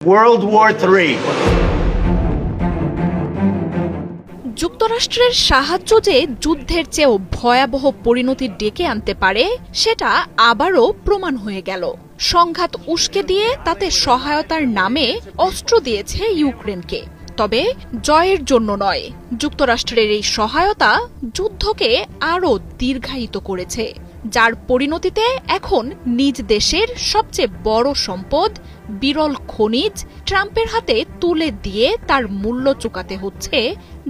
World War III. যুক্তরাষ্ট্রের সাহায্য যে যুদ্ধের চেয়েও ভয়াবহ পরিণতি ডেকে আনতে পারে সেটা আবারও প্রমাণ হয়ে গেল। সংঘাত উস্কে দিয়ে তাতে সহায়তার নামে অস্ত্র দিয়েছে ইউক্রেনকে, তবে জয়ের জন্য নয়। যুক্তরাষ্ট্রের এই সহায়তা যুদ্ধকে আরও দীর্ঘায়িত করেছে, যার পরিণতিতে এখন নিজ দেশের সবচেয়ে বড় সম্পদ বিরল খনিজ ট্রাম্পের হাতে তুলে দিয়ে তার মূল্য চুকাতে হচ্ছে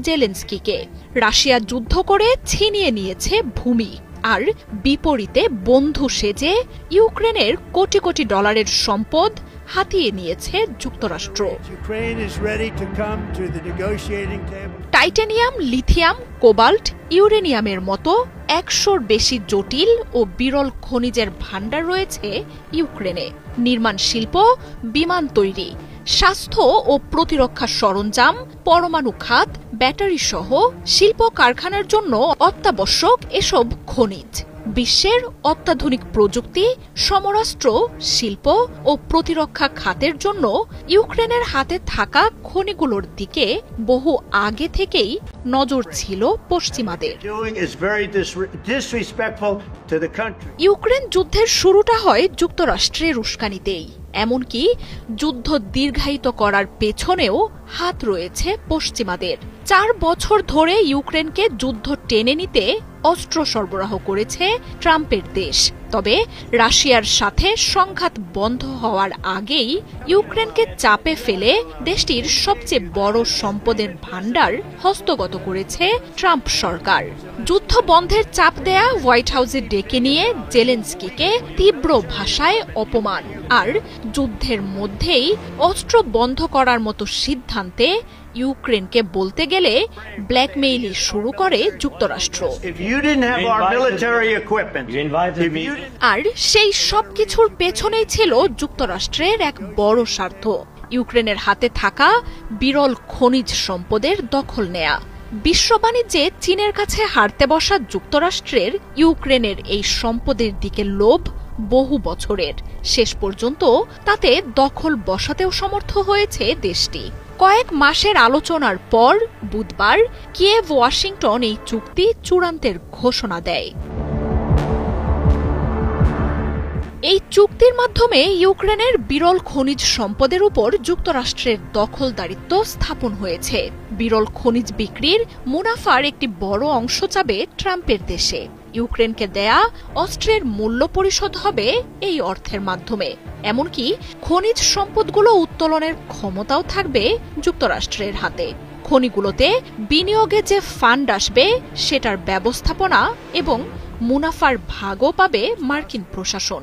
জেলেনস্কিকে। রাশিয়া যুদ্ধ করে ছিনিয়ে নিয়েছে ভূমি, আর বিপরীতে বন্ধু সেজে ইউক্রেনের কোটি কোটি ডলারের সম্পদ হাতিয়ে নিয়েছে যুক্তরাষ্ট্র। টাইটানিয়াম, লিথিয়াম, কোবাল্ট, ইউরেনিয়ামের মতো ১০০র বেশি জটিল ও বিরল খনিজের ভাণ্ডার রয়েছে ইউক্রেনে। নির্মাণ শিল্প, বিমান তৈরি, স্বাস্থ্য ও প্রতিরক্ষা সরঞ্জাম, পরমাণু খাত, ব্যাটারি সহ শিল্প কারখানার জন্য অত্যাবশ্যক এসব খনিজ বিশ্বের অত্যাধুনিক প্রযুক্তি, সমরাস্ত্র, শিল্প ও প্রতিরক্ষা খাতের জন্য ইউক্রেনের হাতে থাকা খনিগুলোর দিকে বহু আগে থেকেই নজর ছিল পশ্চিমাদের। ইউক্রেন যুদ্ধের শুরুটা হয় যুক্তরাষ্ট্রের উস্কানিতেই। এমনকি যুদ্ধ দীর্ঘায়িত করার পেছনেও হাত রয়েছে পশ্চিমাদের। ৪ বছর ধরে ইউক্রেনকে যুদ্ধ টেনে নিতে অস্ত্র সরবরাহ করেছে ট্রাম্পের দেশ। তবে রাশিয়ার সাথে সংঘাত বন্ধ হওয়ার আগেই ইউক্রেনকে চাপে ফেলে দেশটির সবচেয়ে বড় সম্পদের ভাণ্ডার হস্তগত করেছে ট্রাম্প সরকার। যুদ্ধ বন্ধের চাপ দেয়া হোয়াইট হাউসে ডেকে নিয়ে জেলেনস্কিকে তীব্র ভাষায় অপমান, আর যুদ্ধের মধ্যেই অস্ত্র বন্ধ করার মতো সিদ্ধান্তে ইউক্রেনকে বলতে গেলে ব্ল্যাকমেইলই শুরু করে যুক্তরাষ্ট্র। আর সেই সবকিছুর পেছনেই ছিল যুক্তরাষ্ট্রের এক বড় স্বার্থ, ইউক্রেনের হাতে থাকা বিরল খনিজ সম্পদের দখল নেয়া। বিশ্ব বাণিজ্যে চীনের কাছে হারতে বসা যুক্তরাষ্ট্রের ইউক্রেনের এই সম্পদের দিকে লোভ বহু বছরের। শেষ পর্যন্ত তাতে দখল বসাতেও সমর্থ হয়েছে দেশটি। কয়েক মাসের আলোচনার পর বুধবার কিয়েভ ওয়াশিংটন এই চুক্তি চূড়ান্তের ঘোষণা দেয়। এই চুক্তির মাধ্যমে ইউক্রেনের বিরল খনিজ সম্পদের উপর যুক্তরাষ্ট্রের দখলদারিত্ব স্থাপন হয়েছে। বিরল খনিজ বিক্রির মুনাফার একটি বড় অংশ যাবে ট্রাম্পের দেশে। ইউক্রেনকে দেয়া অস্ত্রের মূল্য পরিশোধ হবে এই অর্থের মাধ্যমে। এমনকি খনিজ সম্পদগুলো উত্তোলনের ক্ষমতাও থাকবে যুক্তরাষ্ট্রের হাতে। খনিগুলোতে বিনিয়োগে যে ফান্ড আসবে সেটার ব্যবস্থাপনা এবং মুনাফার ভাগও পাবে মার্কিন প্রশাসন।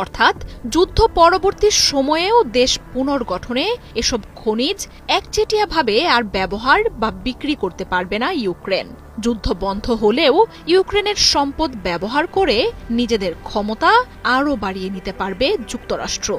অর্থাৎ যুদ্ধ পরবর্তী সময়েও দেশ পুনর্গঠনে এসব খনিজ একচেটিয়াভাবে আর ব্যবহার বা বিক্রি করতে পারবে না ইউক্রেন। যুদ্ধ বন্ধ হলেও ইউক্রেনের সম্পদ ব্যবহার করে নিজেদের ক্ষমতা আরও বাড়িয়ে নিতে পারবে যুক্তরাষ্ট্র।